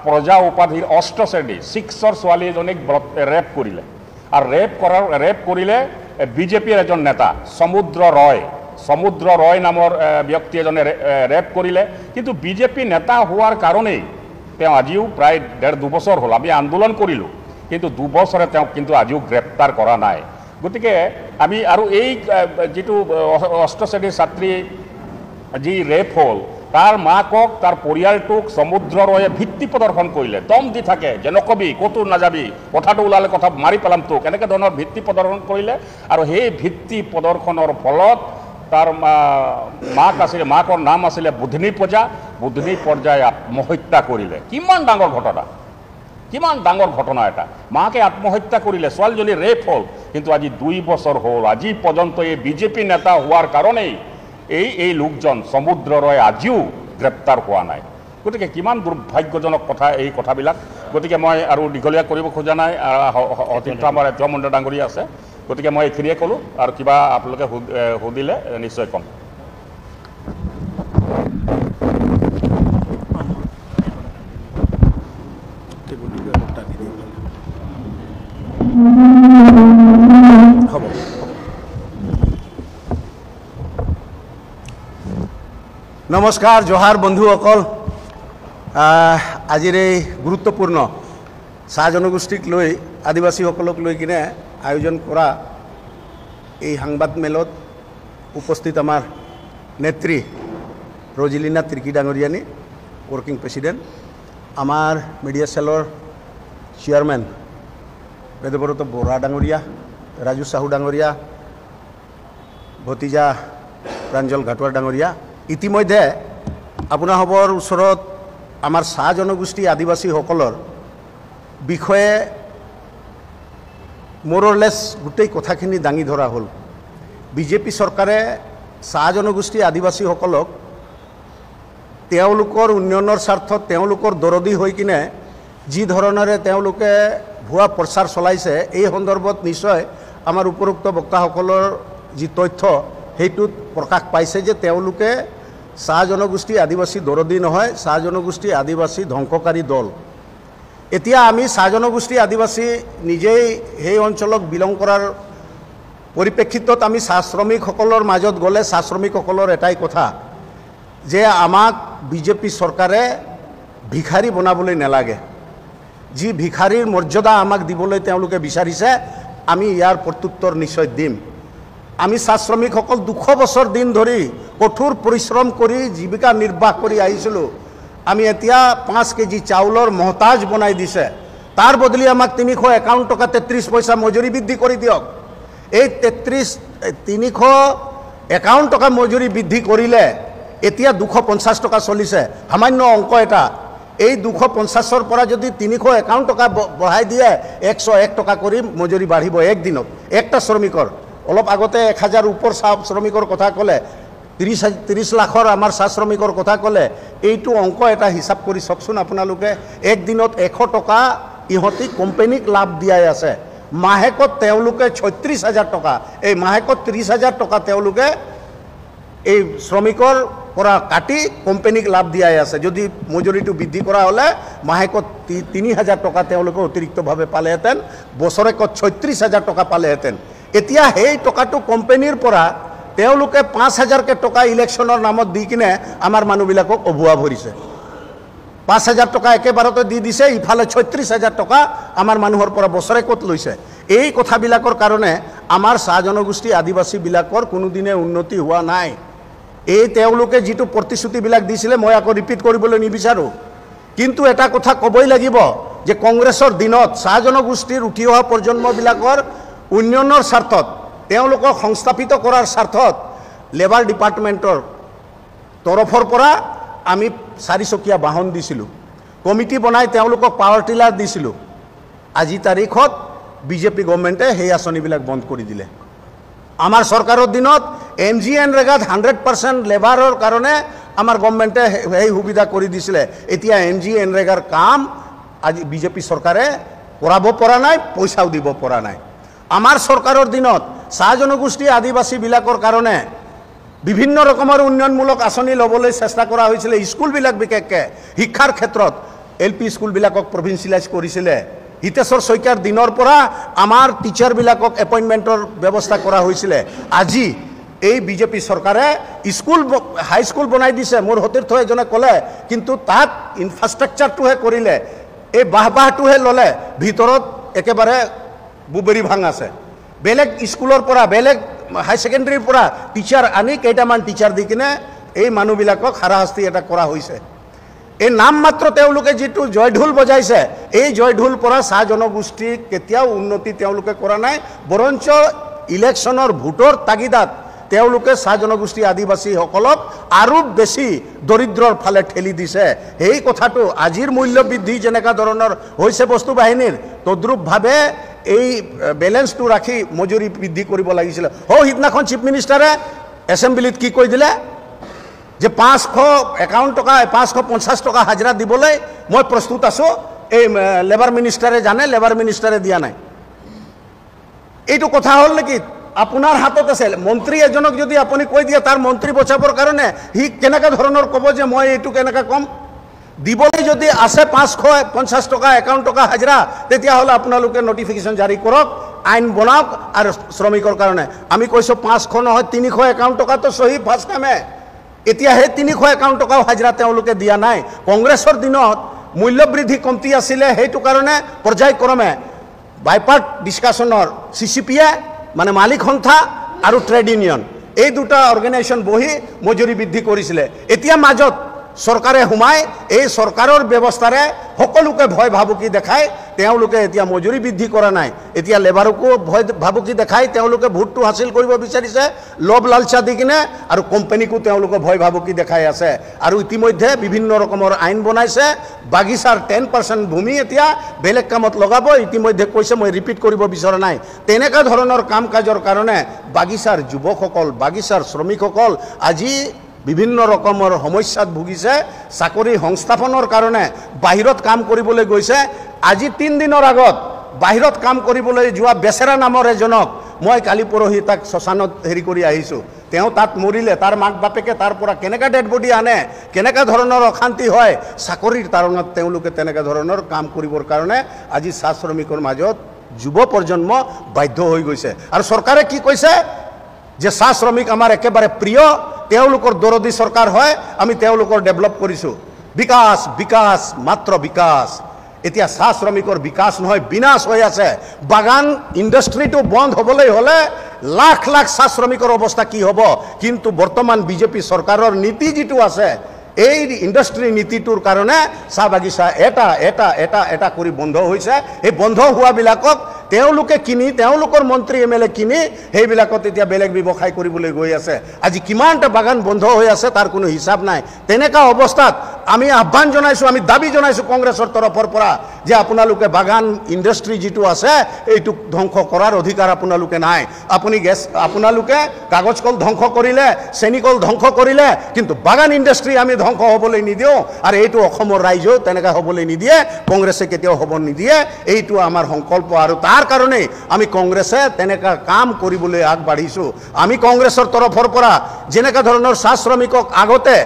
প্ৰজা উপাধিৰ 8ষ্ঠ শ্ৰেণী 6ৰ ছোৱালী এজনীক ৰেপ কৰিলে আৰু ৰেপ কৰিলে বিজেপিৰ এজন নেতা সমুদ্ৰ ৰয় নামৰ ব্যক্তি এজনে ৰেপ কৰিলে কিন্তু বিজেপি নেতা হোৱাৰ কাৰণেই তেওঁ আজিও প্ৰায় 1.5-2 বছৰ হ'ল আমি আন্দোলন কৰিলোঁ কিন্তু 2 বছৰে তেওঁক কিন্তু আজিও গ্ৰেপ্তাৰ কৰা নাই গতিকে আমি আৰু এই যিটো 8ষ্ঠ শ্ৰেণীৰ ছাত্ৰী যি ৰেপ হ'ল তাৰ মাকক তাৰ পৰিয়ালটোক সমুদ্ৰ ৰয়ে ভিত্তি প্ৰদৰ্শন কৰিলে দম দি থাকে যে নকবি ক'তো নাযাবি কথাটো ওলালে কথা মাৰি পেলাম তোক এনেকৈ ধৰণৰ ভিত্তি প্ৰদৰ্শন কৰিলে আৰু সেই ভিত্তি প্ৰদৰ্শনৰ ফলত তাৰ মাকৰ নাম আছিলে বুধনী পৰ্যায় আত্মহত্যা কৰিলে কিমান ডাঙৰ ঘটনা এটা মাকে আত্মহত্যা কৰিলে ছোৱালীজনী ৰেপ হ'ল কিন্তু আজি 2 বছৰ হ'ল আজি পৰ্যন্ত এই বিজেপি নেতা হোৱাৰ কাৰণেই এই লোকজন সমুদ্ৰ ৰয় আজিও গ্ৰেপ্তাৰ হোৱা নাই গতিকে কিমান দুৰ্ভাগ্যজনক কথা এই কথাবিলাক গতিকে মই আৰু দীঘলীয়া কৰিব খোজা নাই অতীত আমাৰ এতিয়াও মন্দিৰ ডাঙৰীয়া আছে গতিকে মই এইখিনিয়ে ক'লোঁ আৰু কিবা আপোনালোকে সুধিলে নিশ্চয় ক'ম নমস্কাৰ জোহাৰ বন্ধুসকল আজিৰ এই গুৰুত্বপূৰ্ণ চাহ জনগোষ্ঠীক লৈ আদিবাসীসকলক লৈ কিনে আয়োজন কৰা এই সংবাদ মেলত উপস্থিত আমাৰ নেত্ৰী ৰজিলিনা তিৰ্কী ডাঙৰীয়ানী ৱৰ্কিং প্ৰেচিডেণ্ট আমাৰ মিডিয়া চেলৰ চেয়াৰমেন বেদব্ৰত বৰা ডাঙৰীয়া ৰাজু সাহু ডাঙৰীয়া ভতিজা প্ৰাঞ্জল ঘাটোৱাৰ ডাঙৰীয়া ইতিমধ্যে আপোনাসৱৰ ওচৰত আমাৰ চাহ জনগোষ্ঠী আদিবাসীসকলৰ বিষয়ে মোৰলেছ গোটেই কথাখিনি দাঙি ধৰা হ'ল বিজেপি চৰকাৰে চাহ জনগোষ্ঠী আদিবাসীসকলক তেওঁলোকৰ উন্নয়নৰ স্বাৰ্থত তেওঁলোকৰ দৰদী হৈ কিনে যি ধৰণেৰে তেওঁলোকে ভুৱা প্ৰচাৰ চলাইছে এই সন্দৰ্ভত নিশ্চয় আমাৰ উপৰোক্ত বক্তাসকলৰ যি তথ্য সেইটোত প্ৰকাশ পাইছে যে তেওঁলোকে চাহ জনগোষ্ঠী আদিবাসী দৰদী নহয় চাহ জনগোষ্ঠী আদিবাসী ধ্বংসকাৰী দল এতিয়া আমি চাহ জনগোষ্ঠী আদিবাসী নিজেই সেই অঞ্চলক বিলং কৰাৰ পৰিপ্ৰেক্ষিতত আমি চাহ শ্ৰমিকসকলৰ মাজত গ'লে চাহ শ্ৰমিকসকলৰ এটাই কথা যে আমাক বিজেপি চৰকাৰে ভিখাৰী বনাবলৈ নালাগে যি ভিখাৰীৰ মৰ্যাদা আমাক দিবলৈ তেওঁলোকে বিচাৰিছে আমি ইয়াৰ প্ৰত্যুত্তৰ নিশ্চয় দিম আমি চাহ শ্ৰমিকসকল 200 বছৰ দিন ধৰি কঠোৰ পৰিশ্ৰম কৰি জীৱিকা নিৰ্বাহ কৰি আহিছিলোঁ আমি এতিয়া 5 কেজি চাউলৰ মহতাজ বনাই দিছে তাৰ বদলি আমাক 351 টকা 33 পইচা মজুৰি বৃদ্ধি কৰি দিয়ক এই 351 টকা মজুৰি বৃদ্ধি কৰিলে এতিয়া 250 টকা চলিছে সামান্য অংক এটা এই 250ৰ পৰা যদি 351 টকা বঢ়াই দিয়ে 101 টকা কৰি মজুৰি বাঢ়িব একদিনত একটা শ্ৰমিকৰ অলপ আগতে 1000 ওপৰ চাহ শ্ৰমিকৰ কথা ক'লে 30 লাখৰ আমাৰ চাহ শ্ৰমিকৰ কথা ক'লে এইটো অংক এটা হিচাপ কৰি চাওকচোন আপোনালোকে একদিনত 100 টকা ইহঁতি কোম্পানীক লাভ দিয়াই আছে মাহেকত তেওঁলোকে 36000 টকা এই মাহেকত 30000 টকা তেওঁলোকে এই শ্ৰমিকৰ পৰা কাটি কোম্পানীক লাভ দিয়াই আছে যদি মজুৰিটো বৃদ্ধি কৰা হ'লে মাহেকত 3000 টকা তেওঁলোকে অতিৰিক্তভাৱে পালেহেঁতেন বছৰেকত 36000 টকা পালেহেঁতেন এতিয়া সেই টকাটো কোম্পানীৰ পৰা তেওঁলোকে 5000 টকা ইলেকশ্যনৰ নামত দি কিনে আমাৰ মানুহবিলাকক অভুৱা ভৰিছে 5000 টকা একেবাৰতে দি দিছে ইফালে 36000 টকা আমাৰ মানুহৰ পৰা বছৰেকত লৈছে এই কথাবিলাকৰ কাৰণে আমাৰ চাহ জনগোষ্ঠী আদিবাসীবিলাকৰ কোনোদিনে উন্নতি হোৱা নাই এই তেওঁলোকে যিটো প্ৰতিশ্ৰুতিবিলাক দিছিলে মই আকৌ ৰিপিট কৰিবলৈ নিবিচাৰোঁ কিন্তু এটা কথা ক'বই লাগিব যে কংগ্ৰেছৰ দিনত চাহ জনগোষ্ঠীৰ উঠি অহা প্ৰজন্মবিলাকৰ উন্নয়নৰ স্বাৰ্থত তেওঁলোকক সংস্থাপিত কৰাৰ স্বাৰ্থত লেবাৰ ডিপাৰ্টমেণ্টৰ তৰফৰ পৰা আমি 4 চকীয়া বাহন দিছিলোঁ কমিটি বনাই তেওঁলোকক পাৱাৰ টিলাৰ দিছিলোঁ আজি তাৰিখত বিজেপি গভৰ্ণমেণ্টে সেই আঁচনিবিলাক বন্ধ কৰি দিলে আমাৰ চৰকাৰৰ দিনত MGNৰেগাত 100% লেবাৰৰ কাৰণে আমাৰ গভৰ্ণমেণ্টে সেই সুবিধা কৰি দিছিলে এতিয়া MGNৰেগাৰ কাম আজি বিজেপি চৰকাৰে কৰাব পৰা নাই, পইচাও দিব পৰা নাই। আমাৰ চৰকাৰৰ দিনত চাহ জনগোষ্ঠী আদিবাসীবিলাকৰ কাৰণে বিভিন্ন ৰকমৰ উন্নয়নমূলক আঁচনি ল'বলৈ চেষ্টা কৰা হৈছিলে। স্কুলবিলাক বিশেষকৈ শিক্ষাৰ ক্ষেত্ৰত LP স্কুলবিলাকক প্ৰভিন্সিয়েলাইজ কৰিছিলে। হিতেশ্বৰ শইকীয়াৰ দিনৰ পৰা আমাৰ টিচাৰবিলাকক এপইণ্টমেণ্টৰ ব্যৱস্থা কৰা হৈছিলে। আজি এই বিজেপি চৰকাৰে স্কুল হাইস্কুল বনাই দিছে, মোৰ সতীৰ্থ এজনে ক'লে, কিন্তু তাত ইনফ্ৰাষ্ট্ৰাকচাৰটোহে কৰিলে, এই বাহটোহে ল'লে, ভিতৰত একেবাৰে বুবেৰী ভাং আছে। বেলেগ স্কুলৰ পৰা বেলেগ হাই ছেকেণ্ডেৰীৰ পৰা টিচাৰ আনি কেইটামান টিচাৰ দি কিনে এই মানুহবিলাকক হাৰাশাস্তি এটা কৰা হৈছে। এই নাম মাত্ৰ তেওঁলোকে যিটো জয়ঢোল বজাইছে, এই জয়ঢোল পৰা চাহ জনগোষ্ঠীক কেতিয়াও উন্নতি তেওঁলোকে কৰা নাই, বৰঞ্চ ইলেকশ্যনৰ ভোটৰ তাগিদাত তেওঁলোকে চাহ জনগোষ্ঠী আদিবাসীসকলক আৰু বেছি দৰিদ্ৰৰ ফালে ঠেলি দিছে। সেই কথাটো আজিৰ মূল্য বৃদ্ধি যেনেকুৱা ধৰণৰ হৈছে বস্তু বাহিনীৰ, তদ্ৰুপভাৱে এই বেলেঞ্চটো ৰাখি মজুৰি বৃদ্ধি কৰিব লাগিছিলে। সিদিনাখন চিফ মিনিষ্টাৰে এছেম্বলিত কি কৈ দিলে যে 551 টকা 550 টকা হাজিৰা দিবলৈ মই প্ৰস্তুত আছোঁ। এই লেবাৰ মিনিষ্টাৰে জানে, লেবাৰ মিনিষ্টাৰে দিয়া নাই। এইটো কথা হ'ল নেকি? আপোনাৰ হাতত আছে। মন্ত্ৰী এজনক যদি আপুনি কৈ দিয়ে তাৰ মন্ত্ৰী বচাবৰ কাৰণে সি কেনেকুৱা ধৰণৰ ক'ব যে মই এইটো কেনেকৈ ক'ম? দিবলৈ যদি আছে 550 টকা 51 টকা হাজিৰা, তেতিয়াহ'লে আপোনালোকে নটিফিকেশ্যন জাৰি কৰক, আইন বনাওক আৰু শ্ৰমিকৰ কাৰণে। আমি কৈছোঁ 500 নহয় 351 টকাটো চহী ফাৰ্ষ্ট টাইমে। এতিয়া সেই 351 টকাও হাজিৰা তেওঁলোকে দিয়া নাই। কংগ্ৰেছৰ দিনত মূল্যবৃদ্ধি কমতি আছিলে, সেইটো কাৰণে পৰ্যায়ক্ৰমে বাইপাৰ্ট ডিছকাশ্যনৰ CCPয়ে মানে মালিক সন্থা আৰু ট্ৰেড ইউনিয়ন এই দুটা অৰ্গেনাইজেশ্যন বহি মজুৰি বৃদ্ধি কৰিছিলে। এতিয়া মাজত চৰকাৰে সোমাই এই চৰকাৰৰ ব্যৱস্থাৰে সকলোকে ভয় ভাবুকি দেখাই তেওঁলোকে এতিয়া মজুৰি বৃদ্ধি কৰা নাই। এতিয়া লেবাৰকো ভয় ভাবুকি দেখাই তেওঁলোকে ভোটটো হাসিল কৰিব বিচাৰিছে লোভ লালচা দি কিনে, আৰু কোম্পানীকো তেওঁলোকে ভয় ভাবুকি দেখাই আছে। আৰু ইতিমধ্যে বিভিন্ন ৰকমৰ আইন বনাইছে। বাগিচাৰ 10% ভূমি এতিয়া বেলেগ কামত লগাব। ইতিমধ্যে কৈছে, মই ৰিপিট কৰিব বিচৰা নাই, তেনেকুৱা ধৰণৰ কাম কাজৰ কাৰণে বাগিচাৰ যুৱকসকল, বাগিচাৰ শ্ৰমিকসকল আজি বিভিন্ন ৰকমৰ সমস্যাত ভুগিছে। চাকৰি সংস্থাপনৰ কাৰণে বাহিৰত কাম কৰিবলৈ গৈছে। আজি 3 দিনৰ আগত বাহিৰত কাম কৰিবলৈ যোৱা বেচেৰা নামৰ এজনক মই কালি পৰহি তাক শ্মশানত হেৰি কৰি আহিছোঁ। তেওঁ তাত মৰিলে, তাৰ মাক বাপেকে তাৰ পৰা কেনেকৈ ডেড বডি আনে, কেনেকুৱা ধৰণৰ অশান্তি হয়। চাকৰিৰ তাৰণত তেওঁলোকে তেনেকুৱা ধৰণৰ কাম কৰিবৰ কাৰণে আজি চাহ শ্ৰমিকৰ মাজত যুৱ প্ৰজন্ম বাধ্য হৈ গৈছে। আৰু চৰকাৰে কি কৈছে যে চাহ শ্ৰমিক আমাৰ একেবাৰে প্ৰিয়, তেওঁলোকৰ দৰদী চৰকাৰ হয়, আমি তেওঁলোকৰ ডেভেলপ কৰিছোঁ। বিকাশ বিকাশ মাত্ৰ বিকাশ। এতিয়া চাহ শ্ৰমিকৰ বিকাশ নহয়, বিনাশ হৈ আছে। বাগান ইণ্ডাষ্ট্ৰিটো বন্ধ হ'বলৈ হ'লে লাখ লাখ চাহ শ্ৰমিকৰ অৱস্থা কি হ'ব? কিন্তু বৰ্তমান বিজেপি চৰকাৰৰ নীতি যিটো আছে, এই ইণ্ডাষ্ট্ৰি নীতিটোৰ কাৰণে চাহ বাগিচা এটা এটা এটা এটা কৰি বন্ধ হৈছে। এই বন্ধ হোৱাবিলাকক তেওঁলোকে কিনি, তেওঁলোকৰ মন্ত্ৰী MLA কিনি সেইবিলাকত এতিয়া বেলেগ ব্যৱসায় কৰিবলৈ গৈ আছে। আজি কিমানটা বাগান বন্ধ হৈ আছে তাৰ কোনো হিচাপ নাই। তেনেকুৱা অৱস্থাত আমি আহ্বান জনাইছোঁ, আমি দাবী জনাইছোঁ কংগ্ৰেছৰ তৰফৰ পৰা যে আপোনালোকে বাগান ইণ্ডাষ্ট্ৰি যিটো আছে এইটোক ধ্বংস কৰাৰ অধিকাৰ আপোনালোকে নাই। আপোনালোকে কাগজ কল ধ্বংস কৰিলে, চেনিকল ধ্বংস কৰিলে, কিন্তু বাগান ইণ্ডাষ্ট্ৰি আমি ধ্বংস হ'বলৈ নিদিওঁ। আৰু এইটো অসমৰ ৰাইজেও তেনেকৈ হ'বলৈ নিদিয়ে, কংগ্ৰেছে কেতিয়াও হ'ব নিদিয়ে। এইটো আমাৰ সংকল্প, আৰু তাৰ কাৰণেই আমি কংগ্ৰেছে তেনেকুৱা কাম কৰিবলৈ আগবাঢ়িছোঁ। আমি কংগ্ৰেছৰ তৰফৰ পৰা যেনেকুৱা ধৰণৰ চাহ শ্ৰমিকক আগতে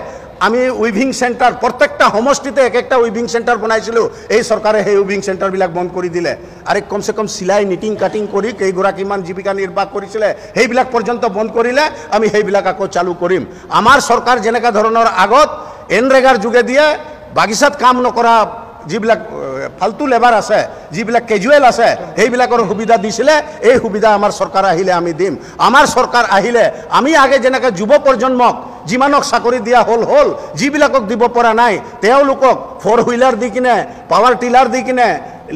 আমি উইভিং চেণ্টাৰ প্ৰত্যেকটা সমষ্টিতে একটা উইভিং চেণ্টাৰ বনাইছিলোঁ, এই চৰকাৰে সেই উইভিং চেণ্টাৰবিলাক বন্ধ কৰি দিলে। আৰু কমচে কম চিলাই নিটিং কাটিং কৰি কেইগৰাকীমান জীৱিকা নিৰ্বাহ কৰিছিলে সেইবিলাক পৰ্যন্ত বন্ধ কৰিলে। আমি সেইবিলাক আকৌ চালু কৰিম। আমাৰ চৰকাৰ যেনেকুৱা ধৰণৰ আগত এনৰেগাৰ যোগেদিয়ে বাগিচাত কাম নকৰা যিবিলাক ফাল্টু লেবাৰ আছে, যিবিলাক কেজুৱেল আছে, সেইবিলাকৰ সুবিধা দিছিলে। এই সুবিধা আমাৰ চৰকাৰ আহিলে আমি দিম। আমাৰ চৰকাৰ আহিলে আমি আগে যেনেকৈ যুৱ প্ৰজন্মক যিমানক চাকৰি দিয়া হ'ল, যিবিলাকক দিব পৰা নাই তেওঁলোকক 4 হুইলাৰ দি কিনে, পাৱাৰ টিলাৰ দি কিনে,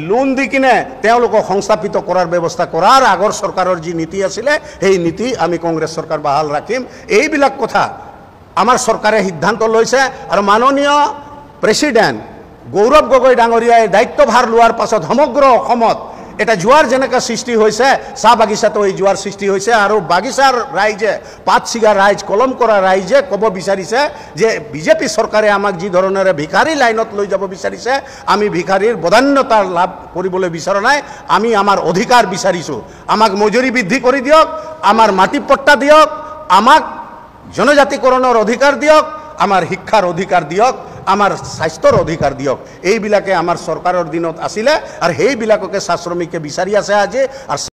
লোন দি কিনে তেওঁলোকক সংস্থাপিত কৰাৰ ব্যৱস্থা কৰাৰ আগৰ চৰকাৰৰ যি নীতি আছিলে সেই নীতি আমি কংগ্ৰেছ চৰকাৰ বাহাল ৰাখিম। এইবিলাক কথা আমাৰ চৰকাৰে সিদ্ধান্ত লৈছে। আৰু মাননীয় প্ৰেচিডেণ্ট গৌৰৱ গগৈ ডাঙৰীয়াই দায়িত্বভাৰ লোৱাৰ পাছত সমগ্ৰ অসমত এটা জোয়ার যেনেকা সৃষ্টি হয়েছে চাহ বাগিচাতো এই জোয়ার সৃষ্টি হয়েছে আর বাগিচার রাইজে পাত ছিগা রাইজ কলম করা রাইজে কব বিচাৰিছে যে বিজেপি সৰকাৰে আমাক যি ধৰনেৰ ভিখাৰি লাইনত লৈ যাব বিচাৰিছে আমি ভিখাৰিৰ বদান্যতাৰ লাভ কৰিবলৈ বিচৰা নাই আমি আমাৰ অধিকাৰ বিচাৰিছো আমাক মজুরি বৃদ্ধি করে দিয়ক আমার মাটি পট্টা দিয়ক আমাক জনজাতিকরণের অধিকার দিয়ক আমার শিক্ষার অধিকার দিয়ক আমার স্বাস্থ্যর অধিকার দিয়ক এইবিলাকে আমার সরকারের দিনত আছিলে আর সেইবিলাককে চাহ শ্রমিকে বিচাৰি আছে আজি আৰ